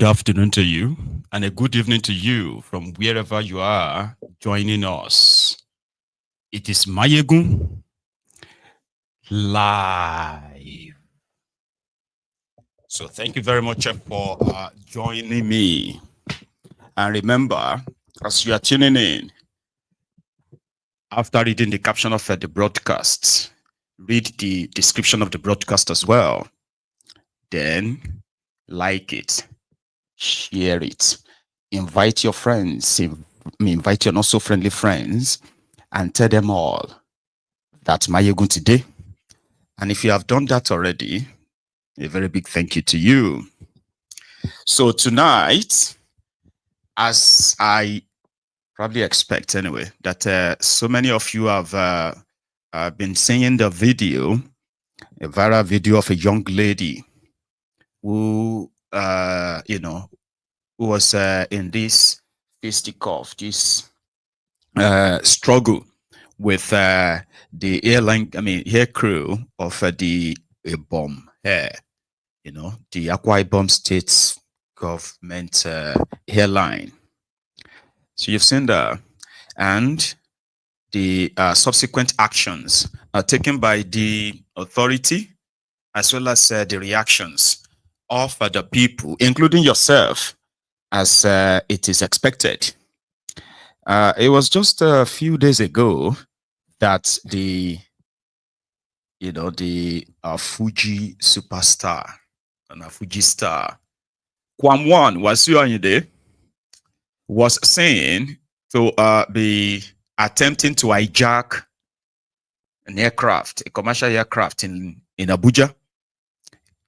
Good afternoon to you, and a good evening to you from wherever you are joining us. It is Mayegun live. So thank you very much for joining me. And remember, as you are tuning in, after reading the caption of the broadcast, read the description of the broadcast as well. Then like it, share it, invite your friends, invite your not so friendly friends, and tell them all that Mayegun today. And if you have done that already, a very big thank you to you. So tonight, as I probably expect anyway, that so many of you have been seeing the video, a viral video of a young lady who, who was in this fisticuff, this struggle with the hair crew of the Ibom hair, the Ibom State government hairline. So you've seen that, and the subsequent actions are taken by the authority, as well as the reactions of the people, including yourself, as it is expected. It was just a few days ago that the Fuji superstar and a Fuji star, Kwam was saying to be attempting to hijack an aircraft, a commercial aircraft in Abuja,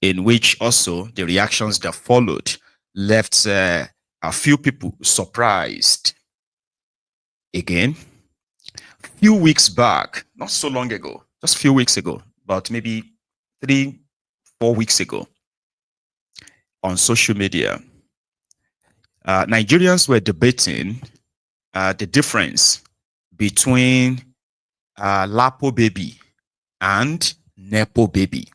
in which also the reactions that followed left a few people surprised. Again, few weeks back, not so long ago, just a few weeks ago, about maybe 3-4 weeks ago, on social media, Nigerians were debating the difference between Lapo baby and Nepo baby.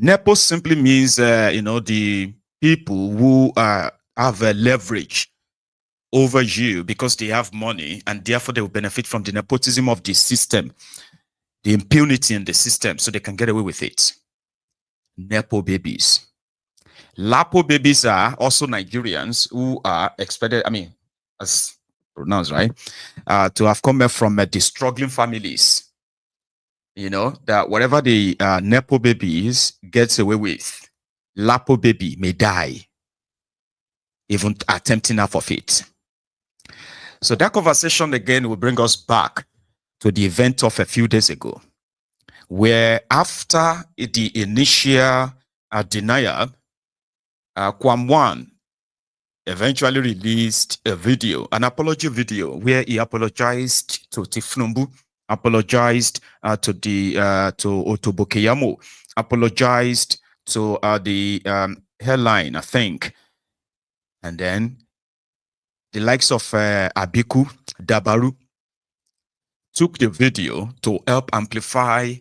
Nepo simply means, the people who have a leverage over you because they have money, and therefore they will benefit from the nepotism of the system, the impunity in the system, so they can get away with it. Nepo babies. Lapo babies are also Nigerians who are expected, as pronounced, right, to have come from the struggling families. That whatever the Nepo babies gets away with, Lapo baby may die, even attempting half of it. So that conversation again will bring us back to the event of a few days ago, where after the initial denial, Kwam eventually released a video, an apology video, where he apologized to Tifnumbu, apologized to Otobokeyamo, apologized to the hairline, I think, and then the likes of Abiku, Dabaru, took the video to help amplify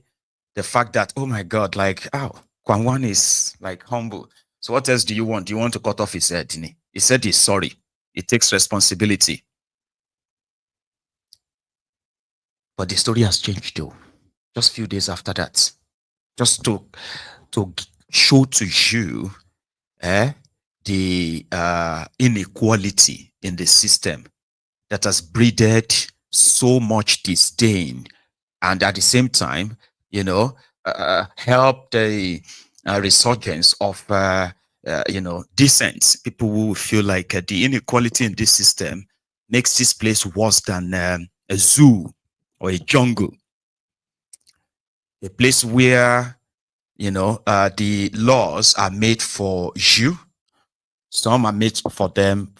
the fact that, oh my God, Kwam is like humble. So what else do you want? Do you want to cut off his head? He said he's sorry. He takes responsibility. But the story has changed though. Just a few days after that. Just to show to you the inequality in the system that has breeded so much disdain, and at the same time, help the resurgence of dissent. People who feel like the inequality in this system makes this place worse than a zoo or a jungle, a place where the laws are made for you. Some are made for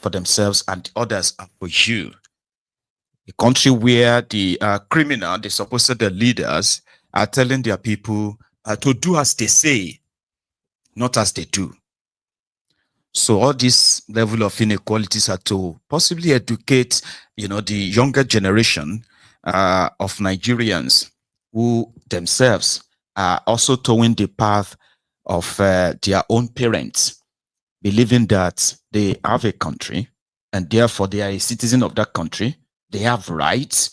themselves, and others are for you. A country where the criminal, the supposed leaders, are telling their people to do as they say, not as they do. So all this level of inequalities are to possibly educate, the younger generation of Nigerians who themselves are also towing the path of their own parents. believing that they have a country and therefore they are a citizen of that country. They have rights.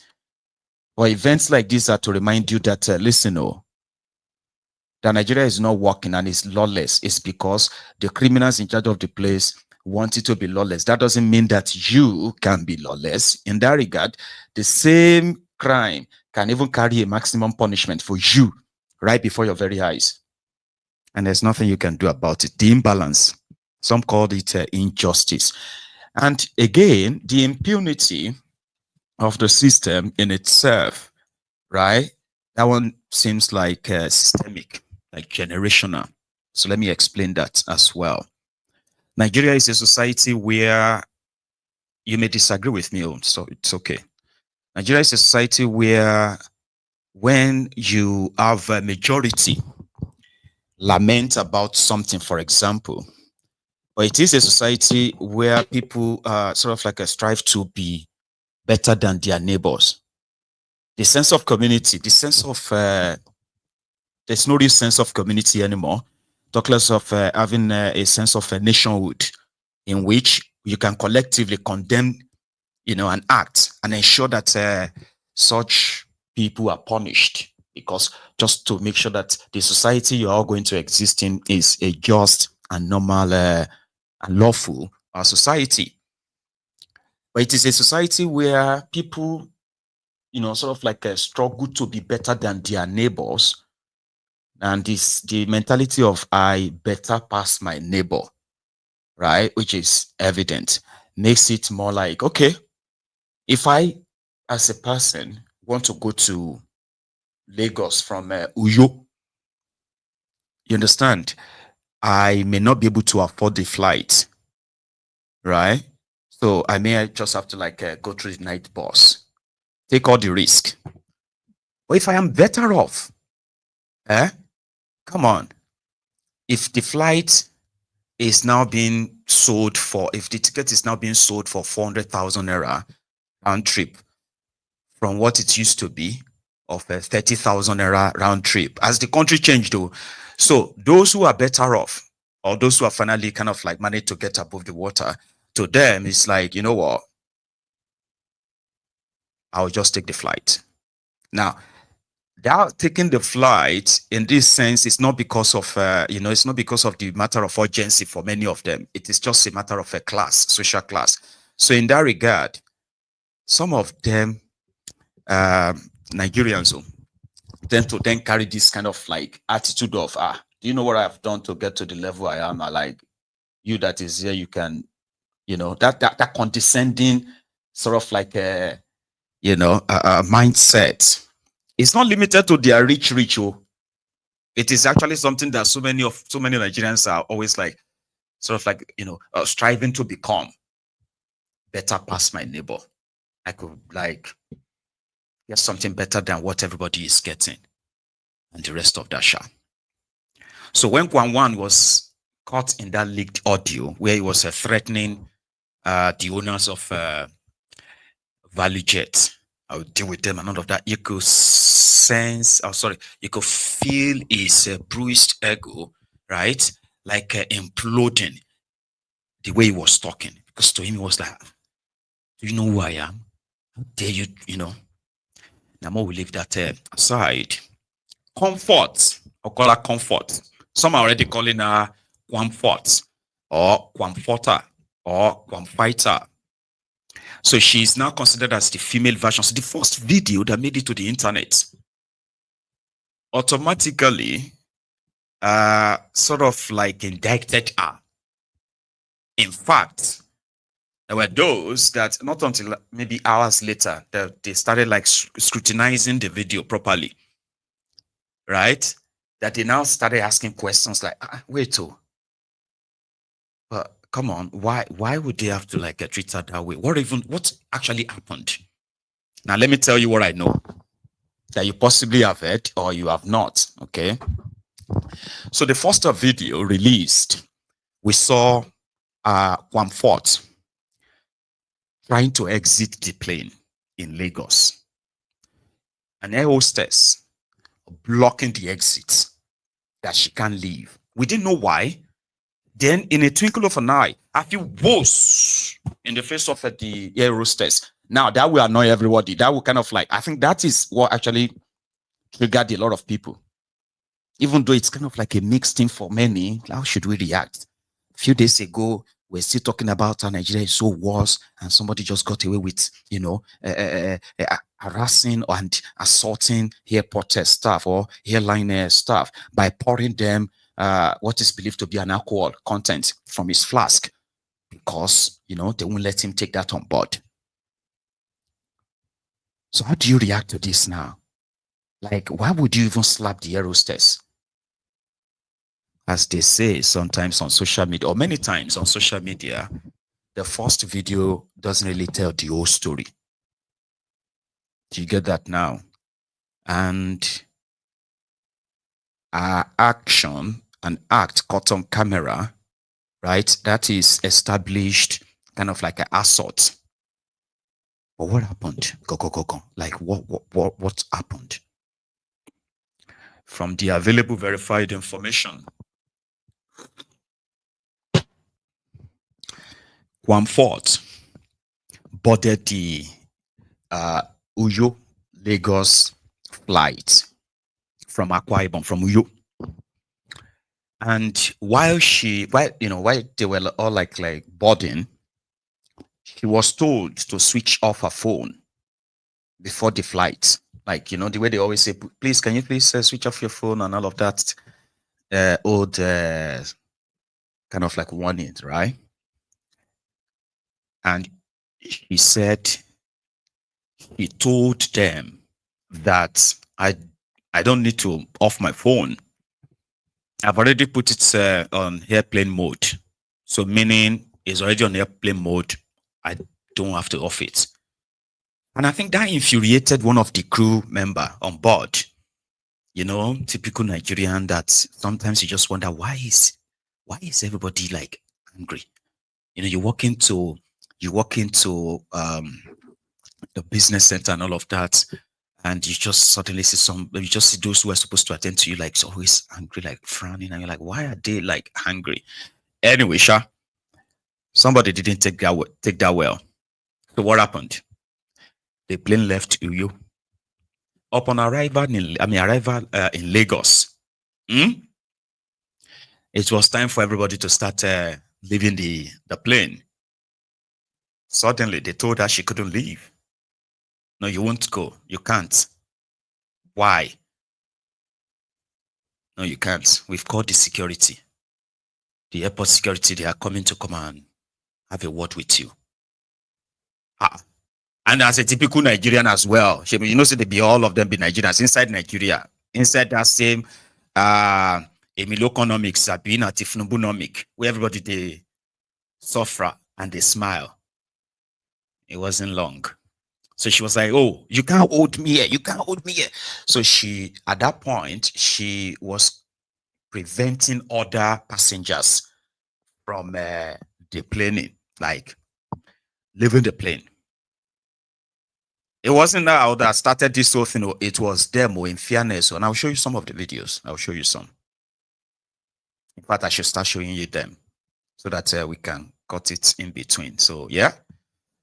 Or events like this are to remind you that, listen, that Nigeria is not working and is lawless. It's because the criminals in charge of the place want it to be lawless. That doesn't mean that you can be lawless. In that regard, the same crime can even carry a maximum punishment for you right before your very eyes. And there's nothing you can do about it. The imbalance, some called it injustice. And again, the impunity of the system in itself, right? That one seems like systemic, like generational. So let me explain that as well. Nigeria is a society where you may disagree with me, so it's okay. Nigeria is a society where when you have a majority lament about something, for example, but it is a society where people sort of like strive to be better than their neighbors. The sense of community, the sense of there's no real sense of community anymore. Talk less of having a sense of nationhood in which you can collectively condemn, an act and ensure that such people are punished, because just to make sure that the society you are going to exist in is a just and normal and lawful society. But it is a society where people, sort of like struggle to be better than their neighbors. And this the mentality of I better pass my neighbor, right? Which is evident, makes it more like, okay, if I, as a person, want to go to Lagos from Uyo, you understand, I may not be able to afford the flight, right? So I may just have to go through the night bus, take all the risk. But if I am better off, eh? Come on. If the flight is now being sold for, if the ticket is now being sold for 400,000 naira round trip from what it used to be of a 30,000 naira round trip, as the country changed though. So those who are better off, or those who are finally kind of like managed to get above the water, to them it's like, you know what, I'll just take the flight. Now, they are taking the flight in this sense. It's not because of it's not because of the matter of urgency for many of them. It is just a matter of a class, social class. So in that regard, some of them Nigerians tend to then carry this kind of like attitude of, do you know what I've done to get to the level I am? I like you that is here, you can, that condescending sort of like a mindset. It's not limited to their rich. Oh, it is actually something that so many Nigerians are always like, sort of like, striving to become better past my neighbor. I could like get something better than what everybody is getting, and the rest of that shit. So when Kwam was caught in that leaked audio where he was threatening the owners of Value Jet, I'll deal with them and all of that, you could you could feel his bruised ego, right? Like imploding the way he was talking. Because to him, he was like, do you know who I am? How dare you, Now, more we leave that aside. Comfort, or call her comfort. Some are already calling her KWAMFORT, or KWAMFORTer, or KWAMFIghter. So she's now considered as the female version. So the first video that made it to the internet automatically sort of like indicted her. In fact, there were those that not until maybe hours later that they started like scrutinizing the video properly, right? That they now started asking questions like, wait, but come on, why would they have to like treat her that way? What actually happened? Now let me tell you what I know that you possibly have heard or you have not. Okay. So the first video released, we saw KWAMFORT trying to exit the plane in Lagos. An air hostess blocking the exit that she can't leave. We didn't know why. Then in a twinkle of an eye, I feel worse in the face of the air hostess. Now that will annoy everybody. That will kind of like, I think that is what actually triggered a lot of people. Even though it's kind of like a mixed thing for many, how should we react? A few days ago, we're still talking about how Nigeria is so worse, and somebody just got away with, harassing and assaulting airport staff or airline staff by pouring them what is believed to be an alcohol content from his flask because, they won't let him take that on board. So how do you react to this now? Like, why would you even slap the air hostess? As they say sometimes on social media, or many times on social media, the first video doesn't really tell the whole story. Do you get that now? And our action, an act caught on camera, right? That is established kind of like an assault. But what happened? Go. Like what happened? From the available verified information, KWAMFORT boarded the Uyo Lagos flight from Ibom, from Uyo. And while they were all like boarding, she was told to switch off her phone before the flight. Like, the way they always say, please, can you please switch off your phone and all of that old kind of like warning, right? And he said, he told them that I don't need to off my phone. I've already put it on airplane mode. So meaning it's already on airplane mode. I don't have to off it. And I think that infuriated one of the crew member on board. Typical Nigerian that sometimes you just wonder, why is everybody like angry? You walk into the business center and all of that, and you just suddenly see those who are supposed to attend to you like always angry, like frowning, and you're like, why are they like angry? Anyway, somebody didn't take that well. So what happened? The plane left Uyo. Upon arrival in Lagos, it was time for everybody to start leaving the plane. Suddenly, they told her she couldn't leave. No, you won't go. You can't. Why? No, you can't. We've called the security. The airport security, they are coming to come and have a word with you. And as a typical Nigerian as well, so they be all of them be Nigerians inside Nigeria, inside that same Emilio-economics, being a Tifnubunomic, where everybody they suffer and they smile. It wasn't long. So she was like, oh, you can't hold me here. You can't hold me here. So at that point, she was preventing other passengers from deplaning, like leaving the plane. It wasn't now that started this whole thing. It was them, in fairness. And I'll show you some of the videos. I'll show you some. In fact, I should start showing you them so that we can cut it in between. So, yeah.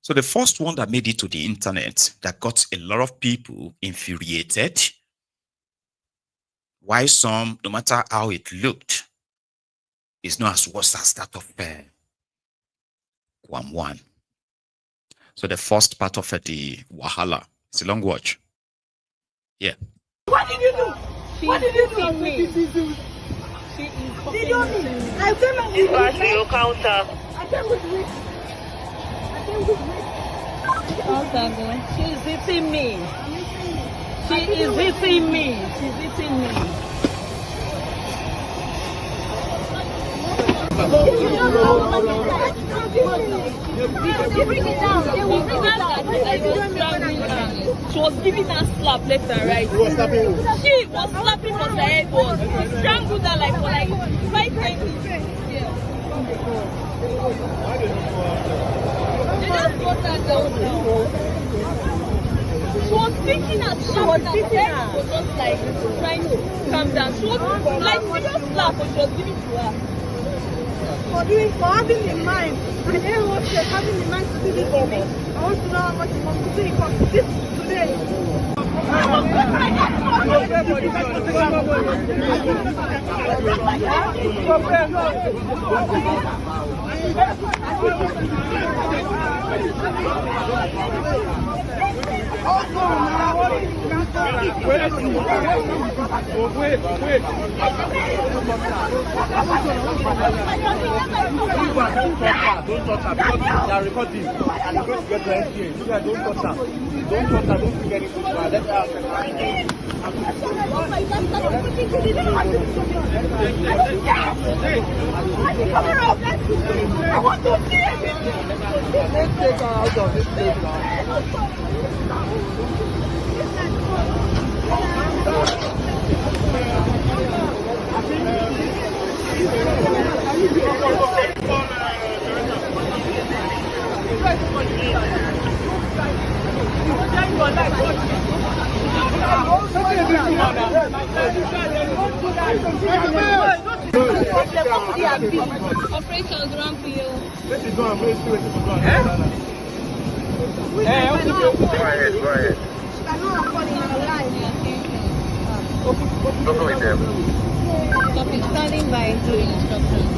So the first one that made it to the internet that got a lot of people infuriated, why some, no matter how it looked, is not as worse as that of Kwam 1. So the first part of the Wahala, it's a long watch. Yeah. What did you do? What did you do? Me. She is I came with your counter. I came with me. She's hitting me. She is hitting me. She's hitting me. They bring it down. They will bring it down. She was giving her slap left and right. She was slapping on the head. She strangled her like for 5 minutes. They just got her down. She was beating her. She was just like trying to calm down. She was like serious slap, but she was giving to her. for having in mind, and air hostess having in mind to do this for me. I want to know how much it costs to do it for this today. Don't touch her because they are recording and you're going to get the exchange. You guys don't touch her. Don't touch her, don't forget it. Let her I want to see it. Let's take her out of this place now. Operations run for you. Let it go and wait till it's gone. Go ahead. Go with them. Stop standing by to instructions.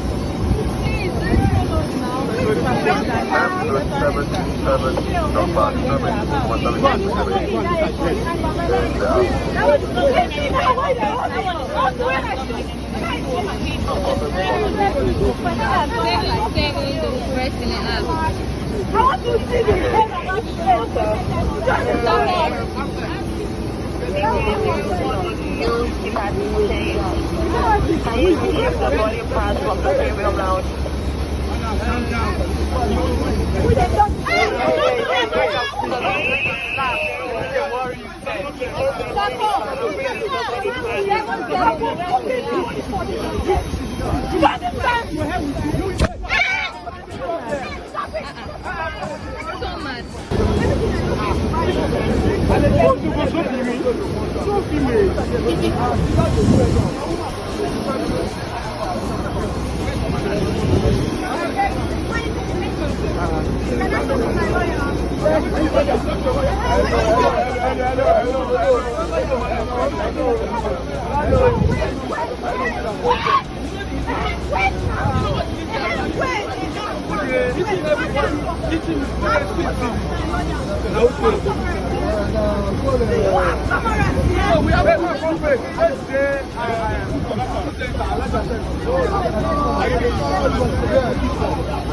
I want to see the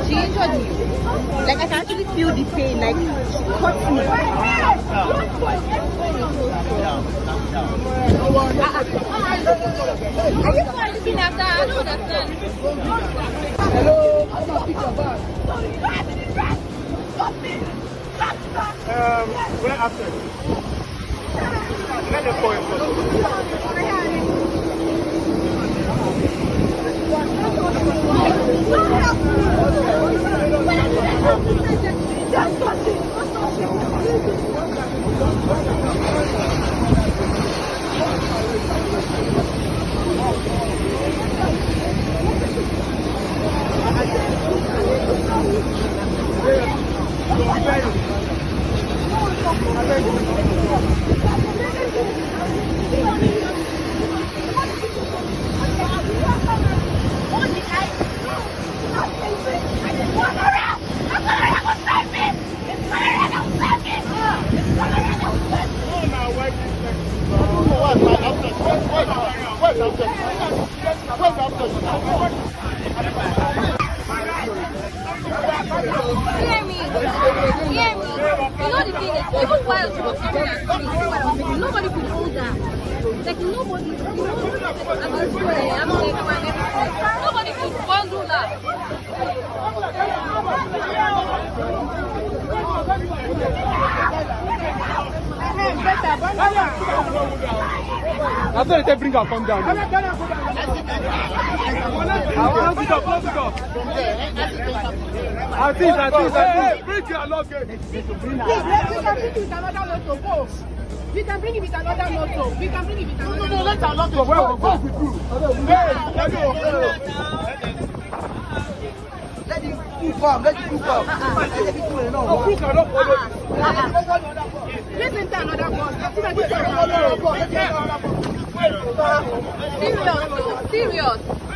She injured me. Like I can actually feel the pain. Like she cut me. Are you looking after? I don't understand. Hello, I'm going to pick your bag. Where after? Let the point Hear me. You know the thing is, even while she was coming at me, nobody could hold her. Like nobody, nobody could bundle her. I thought they bring her phone down. Hey, bring your luggage. We can bring it with another motor. We can bring it with another motor. No, let her luggage. Go with you. Hey, crew come. Let the crew come. No, crew cannot follow. Let's enter another bus. Serious.